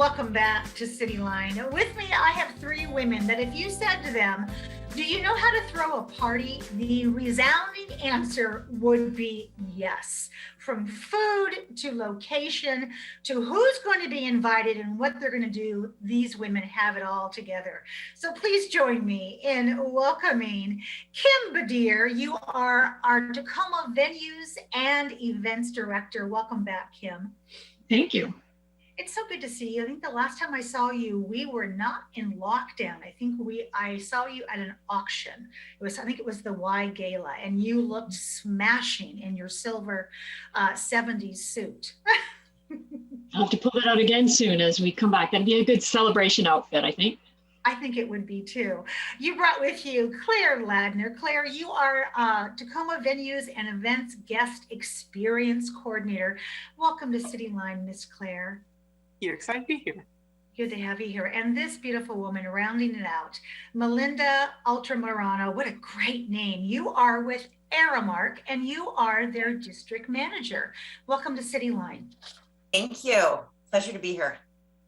Welcome back to Cityline. With me, I have three women that if you said to them, do you know how to throw a party? The resounding answer would be yes. From food to location to who's going to be invited and what they're going to do, these women have it all together. So please join me in welcoming Kim Badir. You are our Tacoma Venues and Events Director. Welcome back, Kim. Thank you. It's so good to see you. I think the last time I saw you, we were not in lockdown. I saw you at an auction. I think it was the Y Gala, and you looked smashing in your silver 70s suit. I'll have to pull that out again soon as we come back. That'd be a good celebration outfit, I think. I think it would be too. You brought with you Claire Ladner. Claire, you are Tacoma Venues and Events Guest Experience Coordinator. Welcome to Cityline, Miss Claire. You're excited to be here. Good to have you here. And this beautiful woman rounding it out, Melinda Ultramarano. What a great name. You are with Aramark and you are their district manager. Welcome to Cityline. Thank you. Pleasure to be here.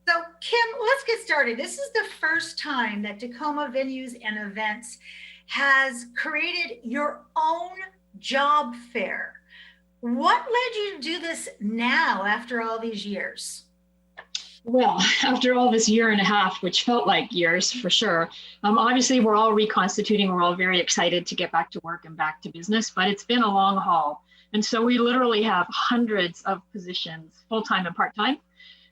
So Kim, let's get started. This is the first time that Tacoma Venues and Events has created your own job fair. What led you to do this now after all these years? Well, after all this year and a half, which felt like years for sure, obviously we're all reconstituting. We're all very excited to get back to work and back to business, but it's been a long haul. And so we literally have hundreds of positions, full-time and part-time,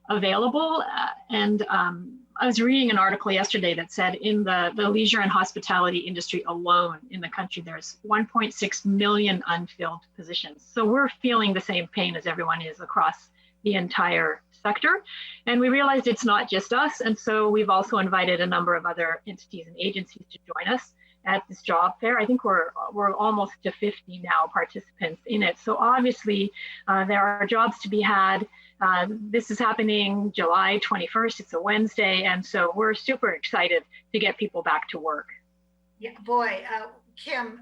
available. I was reading an article yesterday that said in the leisure and hospitality industry alone in the country, there's 1.6 million unfilled positions. So we're feeling the same pain as everyone is across the entire sector. And we realized it's not just us. And so we've also invited a number of other entities and agencies to join us at this job fair. I think we're almost to 50 now participants in it. So obviously there are jobs to be had. This is happening July 21st. It's a Wednesday. And so we're super excited to get people back to work. Yeah, boy, Kim,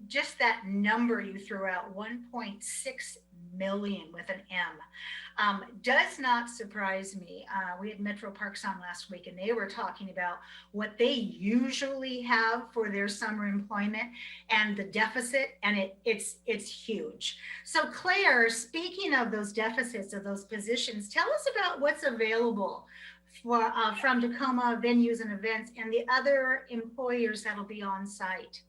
just that number you threw out, 1.6 million with an M, does not surprise me. We had Metro Parks on last week and they were talking about what they usually have for their summer employment and the deficit, and it's huge. So Claire, speaking of those deficits of those positions, tell us about what's available for, from Tacoma Venues and Events and the other employers that'll be on site.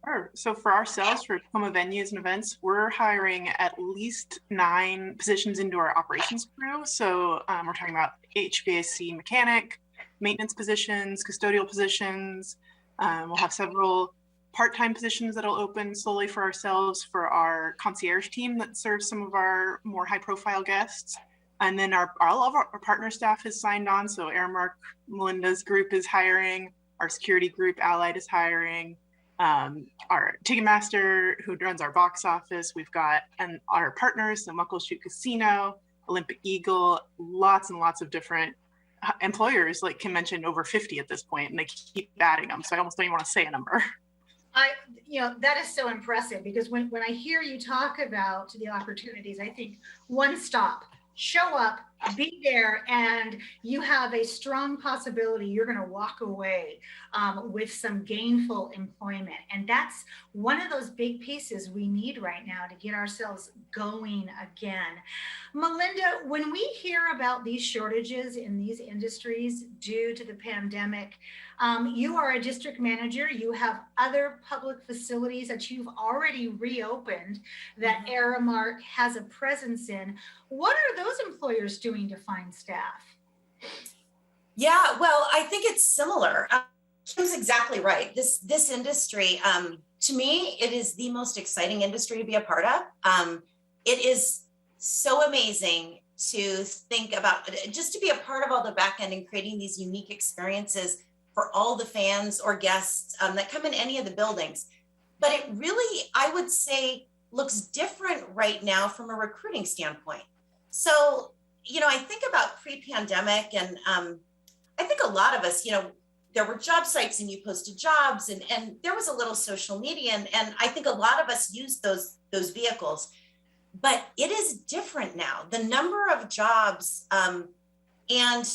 Sure. So for ourselves, for Tacoma Venues and Events, we're hiring at least 9 positions into our operations crew. So we're talking about HVAC mechanic, maintenance positions, custodial positions. We'll have several part-time positions that'll open solely for ourselves for our concierge team that serves some of our more high-profile guests. And then all of our partner staff is signed on. So Aramark, Melinda's group is hiring. Our security group, Allied, is hiring. Our Ticketmaster, who runs our box office, we've got our partners, the Muckleshoot Casino, Olympic Eagle, lots and lots of different employers, like Kim mentioned, over 50 at this point, and they keep adding them. So I almost don't even want to say a number. That is so impressive because when I hear you talk about the opportunities, I think one stop, show up, be there, and you have a strong possibility you're going to walk away with some gainful employment. And that's one of those big pieces we need right now to get ourselves going again. Melinda, when we hear about these shortages in these industries due to the pandemic, you are a district manager. You have other public facilities that you've already reopened that Aramark has a presence in. What are those employers doing to find staff? Yeah, well, I think it's similar. Kim's exactly right. This industry, to me, it is the most exciting industry to be a part of. It is so amazing to think about, just to be a part of all the back end and creating these unique experiences for all the fans or guests that come in any of the buildings. But it really, I would say, looks different right now from a recruiting standpoint. So, I think about pre-pandemic, and I think a lot of us, there were job sites and you posted jobs, and there was a little social media, and I think a lot of us used those vehicles. But it is different now. The number of jobs and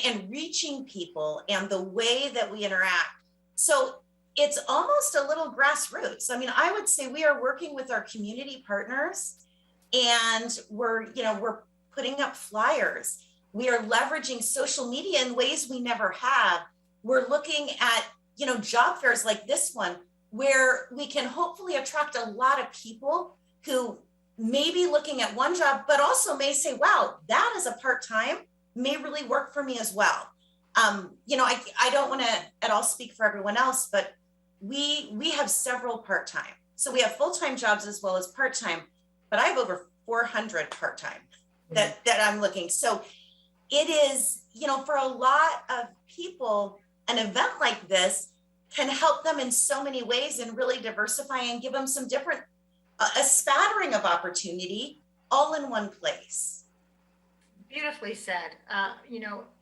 and reaching people and the way that we interact. So it's almost a little grassroots. I mean, I would say we are working with our community partners, and we're putting up flyers. We are leveraging social media in ways we never have. We're looking at, job fairs like this one, where we can hopefully attract a lot of people who may be looking at one job, but also may say, wow, that is a part-time, may really work for me as well. I don't want to at all speak for everyone else, but we have several part-time. So we have full-time jobs as well as part-time, but I have over 400 part-time that I'm looking. So it is, for a lot of people, an event like this can help them in so many ways and really diversify and give them some different, a spattering of opportunity all in one place. Beautifully said.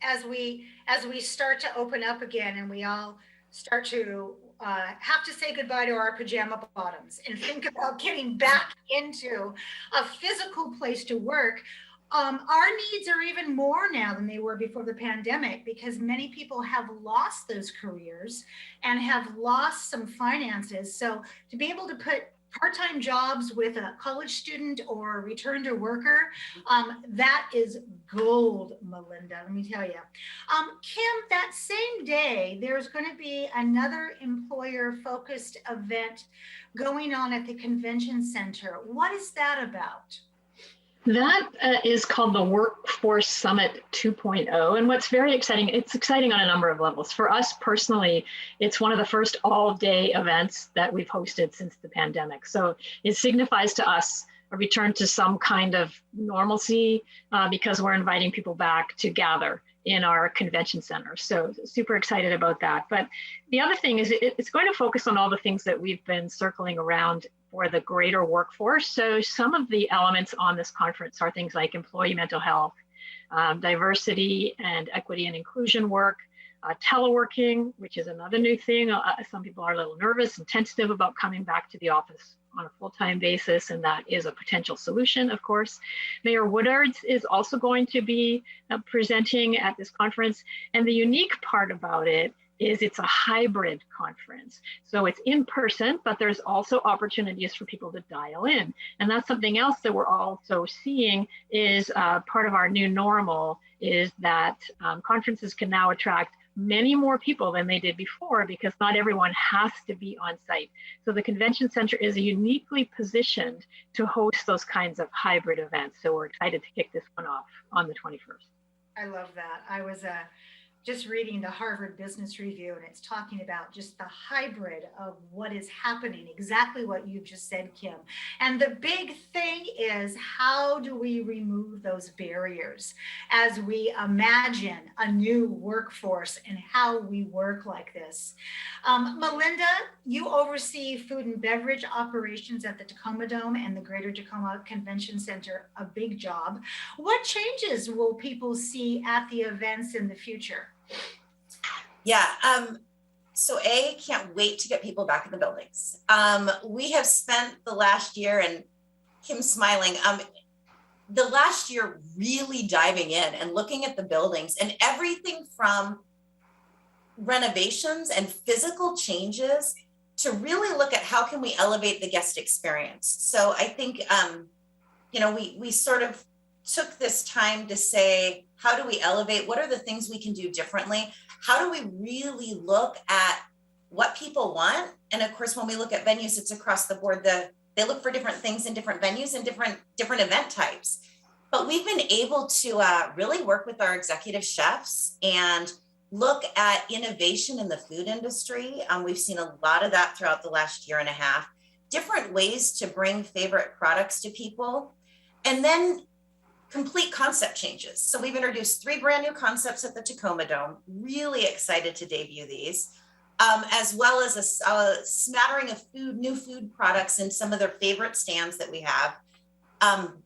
As we start to open up again and we all start to have to say goodbye to our pajama bottoms and think about getting back into a physical place to work, our needs are even more now than they were before the pandemic, because many people have lost those careers and have lost some finances. So to be able to put part-time jobs with a college student or return to worker, that is gold, Melinda, let me tell you. Kim, that same day, there's going to be another employer-focused event going on at the convention center. What is that about? That is called the Workforce Summit 2.0. And what's very exciting, it's exciting on a number of levels. For us personally, it's one of the first all-day events that we've hosted since the pandemic. So it signifies to us a return to some kind of normalcy because we're inviting people back to gather in our convention center. So super excited about that. But the other thing is it's going to focus on all the things that we've been circling around for the greater workforce. So some of the elements on this conference are things like employee mental health, diversity and equity and inclusion work, teleworking, which is another new thing. Some people are a little nervous and tentative about coming back to the office on a full-time basis, and that is a potential solution, of course. Mayor Woodards is also going to be presenting at this conference, and the unique part about it is it's a hybrid conference. So it's in person, but there's also opportunities for people to dial in. And that's something else that we're also seeing is part of our new normal is that conferences can now attract many more people than they did before because not everyone has to be on site. So the convention center is uniquely positioned to host those kinds of hybrid events. So we're excited to kick this one off on the 21st. I love that. I was just reading the Harvard Business Review, and it's talking about just the hybrid of what is happening, exactly what you just said, Kim. And the big thing is, how do we remove those barriers as we imagine a new workforce and how we work like this? Melinda, you oversee food and beverage operations at the Tacoma Dome and the Greater Tacoma Convention Center, a big job. What changes will people see at the events in the future? Yeah, so can't wait to get people back in the buildings. We have spent the last year, and Kim's smiling, the last year really diving in and looking at the buildings and everything from renovations and physical changes to really look at how can we elevate the guest experience. So I think, we sort of took this time to say, how do we elevate? What are the things we can do differently? How do we really look at what people want? And of course, when we look at venues, it's across the board. They look for different things in different venues and different event types. But we've been able to really work with our executive chefs and look at innovation in the food industry. We've seen a lot of that throughout the last year and a half, different ways to bring favorite products to people. And then complete concept changes. So we've introduced 3 brand new concepts at the Tacoma Dome. Really excited to debut these, as well as a smattering of new food products in some of their favorite stands that we have.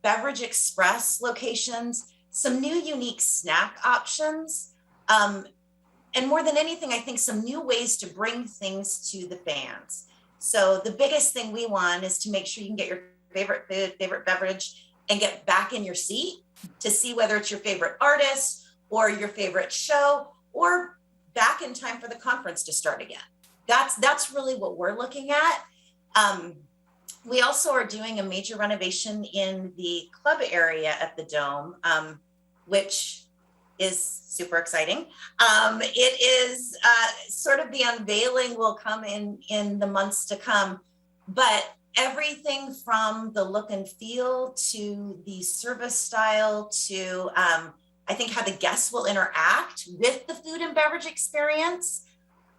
Beverage express locations, some new unique snack options, and more than anything, I think some new ways to bring things to the fans. So the biggest thing we want is to make sure you can get your favorite food, favorite beverage, and get back in your seat to see whether it's your favorite artist or your favorite show, or back in time for the conference to start again. That's really what we're looking at. We also are doing a major renovation in the club area at the Dome, which is super exciting. It is sort of the unveiling will come in the months to come, but everything from the look and feel to the service style to I think how the guests will interact with the food and beverage experience.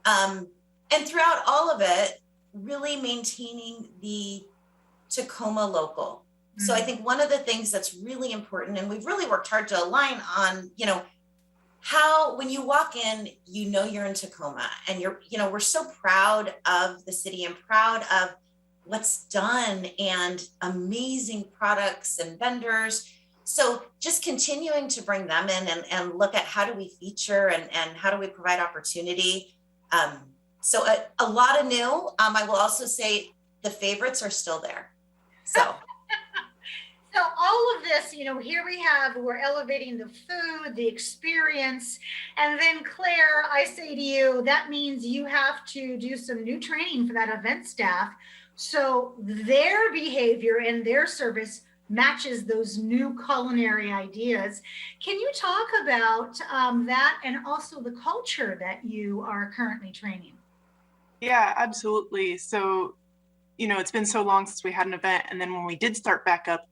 And throughout all of it, really maintaining the Tacoma local. Mm-hmm. So I think one of the things that's really important, and we've really worked hard to align on, how when you walk in, you're in Tacoma, and we're so proud of the city and proud of what's done and amazing products and vendors. So just continuing to bring them in and look at how do we feature and how do we provide opportunity. So a lot of new. I will also say the favorites are still there. So. So all of this, here we're elevating the food, the experience. And then Claire, I say to you, that means you have to do some new training for that event staff. So their behavior and their service matches those new culinary ideas. Can you talk about that and also the culture that you are currently training? Yeah, absolutely. So, it's been so long since we had an event. And then when we did start back up,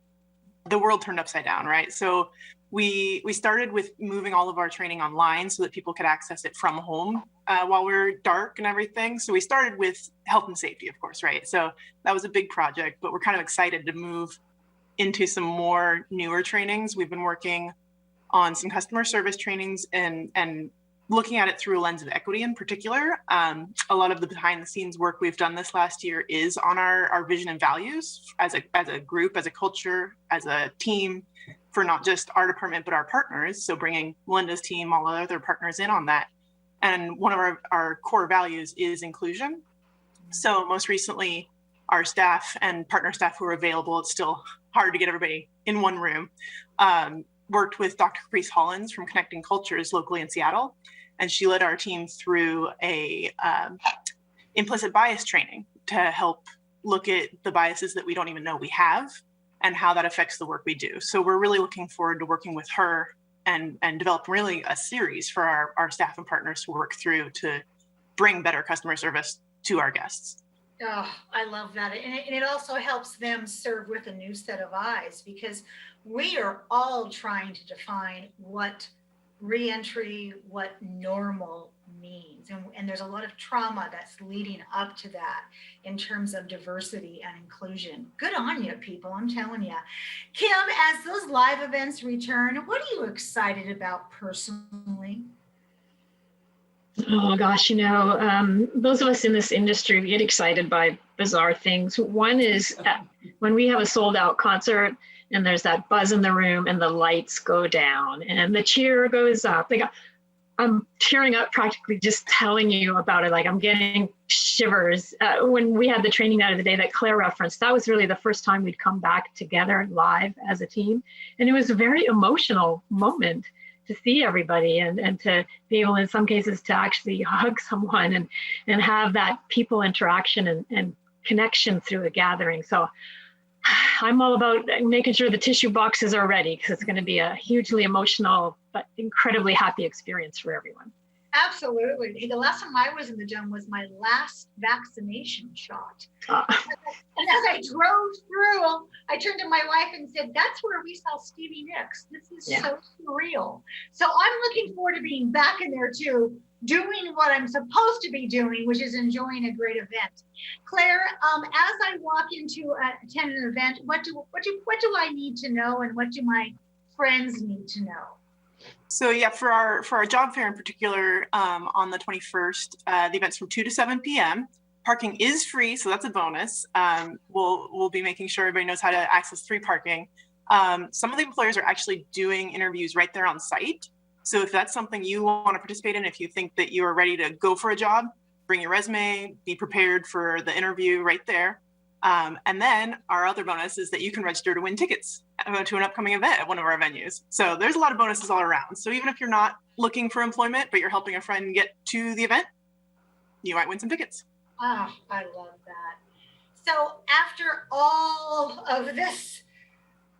the world turned upside down, right? So we started with moving all of our training online so that people could access it from home while we're dark and everything. So we started with health and safety, of course, right? So that was a big project, but we're kind of excited to move into some more newer trainings. We've been working on some customer service trainings and looking at it through a lens of equity in particular. A lot of the behind the scenes work we've done this last year is on our vision and values as a group, as a culture, as a team, for not just our department, but our partners. So bringing Melinda's team, all the other partners in on that. And one of our core values is inclusion. So most recently, our staff and partner staff who are available, it's still hard to get everybody in one room, worked with Dr. Caprice Hollins from Connecting Cultures locally in Seattle. And she led our team through a implicit bias training to help look at the biases that we don't even know we have and how that affects the work we do. So we're really looking forward to working with her and develop really a series for our staff and partners to work through to bring better customer service to our guests. Oh, I love that. And it also helps them serve with a new set of eyes, because we are all trying to define what reentry, what normal means. And there's a lot of trauma that's leading up to that in terms of diversity and inclusion. Good on you, people, I'm telling you. Kim, as those live events return, what are you excited about personally? Oh gosh, those of us in this industry, we get excited by bizarre things. One is when we have a sold out concert and there's that buzz in the room and the lights go down and the cheer goes up. I'm tearing up practically just telling you about it. Like I'm getting shivers. When we had the training night of the day that Claire referenced, that was really the first time we'd come back together live as a team. And it was a very emotional moment to see everybody and to be able in some cases to actually hug someone and have that people interaction and connection through a gathering. So I'm all about making sure the tissue boxes are ready, because it's going to be a hugely emotional but incredibly happy experience for everyone. Absolutely. The last time I was in the Dome was my last vaccination shot. And as I drove through, I turned to my wife and said, that's where we saw Stevie Nicks. This is so surreal. So I'm looking forward to being back in there too, doing what I'm supposed to be doing, which is enjoying a great event. Claire, as I walk into attend an event, what do I need to know, and what do my friends need to know? So yeah, for our job fair in particular, on the 21st, the event's from 2 to 7 p.m. Parking is free, so that's a bonus. We'll be making sure everybody knows how to access free parking. Some of the employers are actually doing interviews right there on site. So if that's something you want to participate in, if you think that you are ready to go for a job, bring your resume, be prepared for the interview right there. And then our other bonus is that you can register to win tickets to an upcoming event at one of our venues. So there's a lot of bonuses all around. So even if you're not looking for employment, but you're helping a friend get to the event, you might win some tickets. Ah, I love that. So after all of this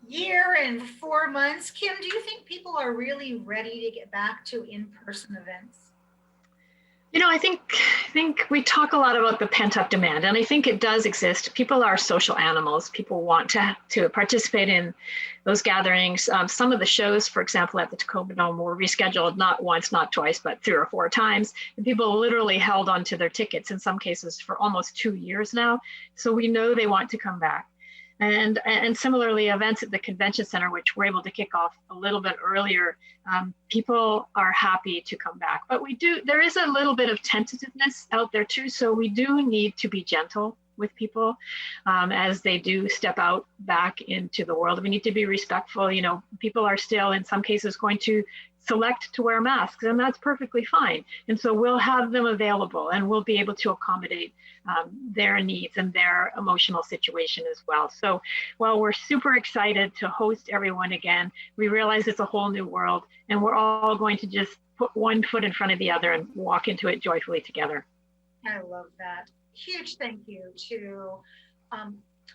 year and 4 months, Kim, do you think people are really ready to get back to in-person events? You know, I think we talk a lot about the pent-up demand, and I think it does exist. People are social animals. People want to participate in those gatherings. Some of the shows, for example, at the Tacoma Dome were rescheduled not once, not twice, but 3 or 4 times. And people literally held onto their tickets in some cases for almost 2 years now. So we know they want to come back. And similarly, events at the convention center, which we're able to kick off a little bit earlier, people are happy to come back. But there is a little bit of tentativeness out there too. So we do need to be gentle with people as they do step out back into the world. We need to be respectful. You know, people are still in some cases going to select to wear masks, and that's perfectly fine. And so we'll have them available, and we'll be able to accommodate their needs and their emotional situation as well. So while we're super excited to host everyone again, we realize it's a whole new world, and we're all going to just put one foot in front of the other and walk into it joyfully together. I love that. Huge thank you to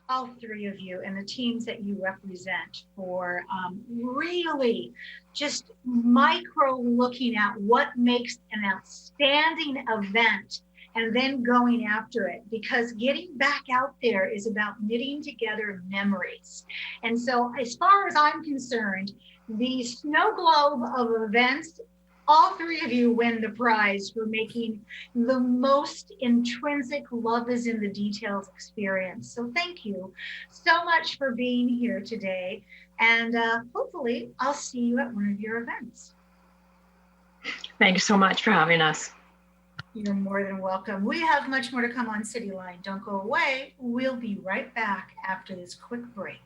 all 3 of you and the teams that you represent for really just micro looking at what makes an outstanding event and then going after it, because getting back out there is about knitting together memories. And so as far as I'm concerned, the snow globe of events, all 3 of you win the prize for making the most intrinsic love is in the details experience. So thank you so much for being here today. And hopefully I'll see you at one of your events. Thank you so much for having us. You're more than welcome. We have much more to come on Cityline. Don't go away. We'll be right back after this quick break.